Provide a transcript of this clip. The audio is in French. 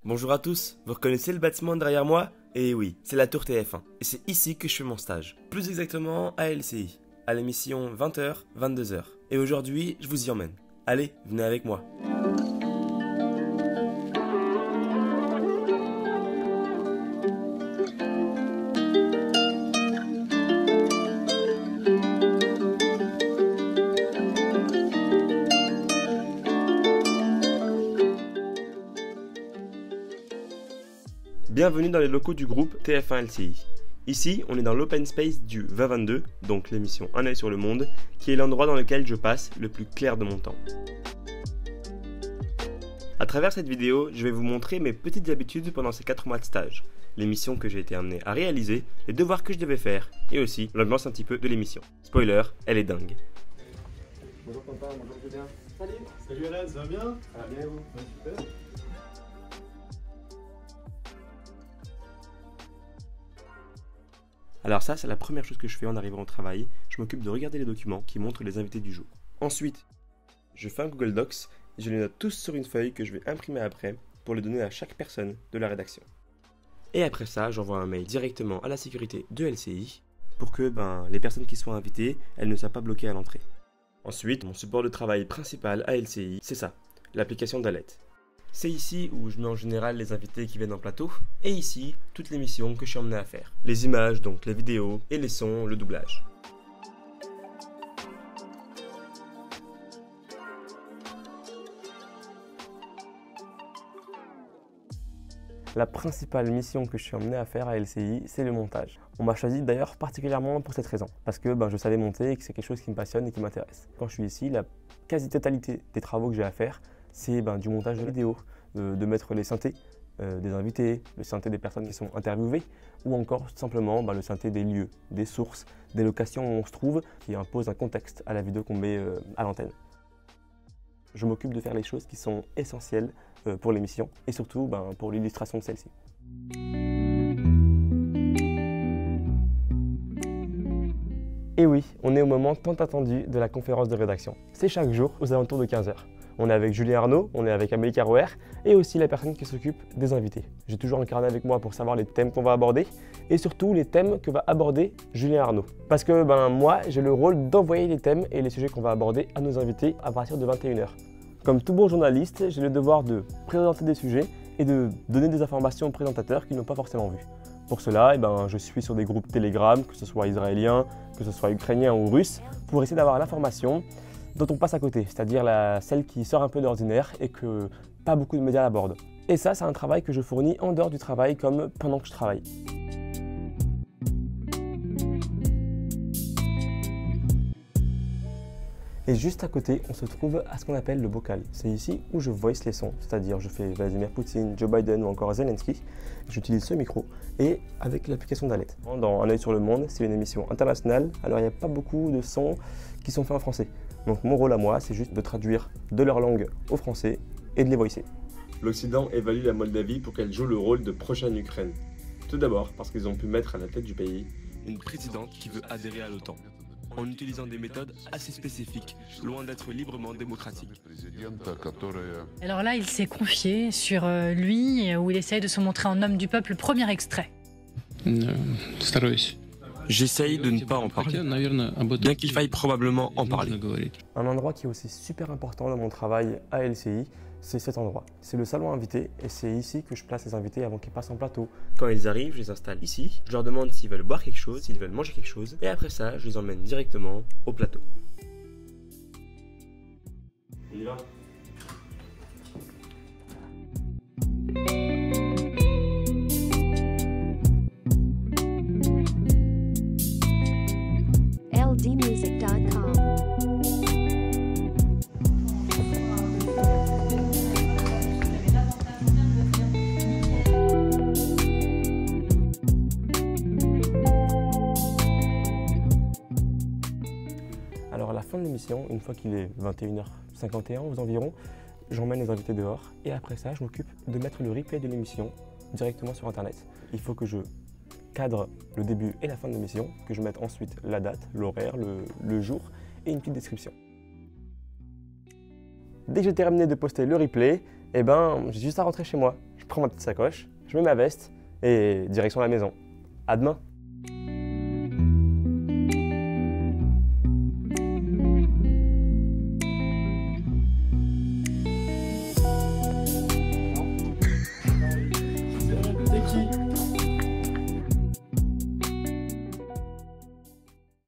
Bonjour à tous, vous reconnaissez le bâtiment derrière moi? Eh oui, c'est la tour TF1, et c'est ici que je fais mon stage. Plus exactement à LCI, à l'émission 20h, 22h. Et aujourd'hui, je vous y emmène. Allez, venez avec moi. Bienvenue dans les locaux du groupe TF1 LCI. Ici, on est dans l'open space du 2022, donc l'émission Un œil sur le monde, qui est l'endroit dans lequel je passe le plus clair de mon temps. À travers cette vidéo, je vais vous montrer mes petites habitudes pendant ces 4 mois de stage, l'émission que j'ai été amené à réaliser, les devoirs que je devais faire, et aussi l'ambiance un petit peu de l'émission. Spoiler, elle est dingue. Bonjour papa, bonjour Julien. Salut. Salut Alan, ça va bien? Ça va bien et vous? Ouais, super. Alors ça, c'est la première chose que je fais en arrivant au travail. Je m'occupe de regarder les documents qui montrent les invités du jour. Ensuite, je fais un Google Docs et je les note tous sur une feuille que je vais imprimer après pour les donner à chaque personne de la rédaction. Et après ça, j'envoie un mail directement à la sécurité de LCI pour que les personnes qui soient invitées, elles ne soient pas bloquées à l'entrée. Ensuite, mon support de travail principal à LCI, c'est ça, l'application d'Alet. C'est ici où je mets en général les invités qui viennent en plateau, et ici, toutes les missions que je suis emmené à faire. Les images, donc les vidéos, et les sons, le doublage. La principale mission que je suis emmené à faire à LCI, c'est le montage. On m'a choisi d'ailleurs particulièrement pour cette raison, parce que je savais monter et que c'est quelque chose qui me passionne et qui m'intéresse. Quand je suis ici, la quasi-totalité des travaux que j'ai à faire, c'est du montage de vidéos, de mettre les synthés des invités, le synthé des personnes qui sont interviewées, ou encore tout simplement le synthé des lieux, des sources, des locations où on se trouve, qui imposent un contexte à la vidéo qu'on met à l'antenne. Je m'occupe de faire les choses qui sont essentielles pour l'émission et surtout pour l'illustration de celle-ci. Et oui, on est au moment tant attendu de la conférence de rédaction. C'est chaque jour aux alentours de 15h. On est avec Julien Arnaud, on est avec Amélie Carouer et aussi la personne qui s'occupe des invités. J'ai toujours un carnet avec moi pour savoir les thèmes qu'on va aborder et surtout les thèmes que va aborder Julien Arnaud. Parce que moi, j'ai le rôle d'envoyer les thèmes et les sujets qu'on va aborder à nos invités à partir de 21h. Comme tout bon journaliste, j'ai le devoir de présenter des sujets et de donner des informations aux présentateurs qu'ils n'ont pas forcément vues. Pour cela, je suis sur des groupes Telegram, que ce soit israéliens, que ce soit ukrainiens ou russes, pour essayer d'avoir l'information dont on passe à côté, c'est-à-dire celle qui sort un peu d'ordinaire et que pas beaucoup de médias abordent. Et ça, c'est un travail que je fournis en dehors du travail comme pendant que je travaille. Et juste à côté, on se trouve à ce qu'on appelle le bocal. C'est ici où je voice les sons, c'est-à-dire je fais Vladimir Poutine, Joe Biden ou encore Zelensky. J'utilise ce micro et avec l'application d'Alet. Dans Un œil sur le monde, c'est une émission internationale, alors il n'y a pas beaucoup de sons qui sont faits en français. Donc mon rôle à moi, c'est juste de traduire de leur langue au français et de les voicer. L'Occident évalue la Moldavie pour qu'elle joue le rôle de prochaine Ukraine. Tout d'abord parce qu'ils ont pu mettre à la tête du pays une présidente qui veut adhérer à l'OTAN, en utilisant des méthodes assez spécifiques, loin d'être librement démocratiques. Alors là, il s'est confié sur lui, où il essaye de se montrer en homme du peuple. Premier extrait. J'essaye de ne pas en parler, bien qu'il faille probablement en parler. Un endroit qui est aussi super important dans mon travail à LCI, c'est cet endroit. C'est le salon invité et c'est ici que je place les invités avant qu'ils passent en plateau. Quand ils arrivent, je les installe ici, je leur demande s'ils veulent boire quelque chose, s'ils veulent manger quelque chose, et après ça, je les emmène directement au plateau. On y va ? ldmusic.com. Alors à la fin de l'émission, une fois qu'il est 21h51 aux environs, j'emmène les invités dehors et après ça, je m'occupe de mettre le replay de l'émission directement sur internet. Il faut que je cadre le début et la fin de l'émission, que je mette ensuite la date, l'horaire, le jour et une petite description. Dès que j'ai terminé de poster le replay, j'ai juste à rentrer chez moi. Je prends ma petite sacoche, je mets ma veste et direction la maison. À demain.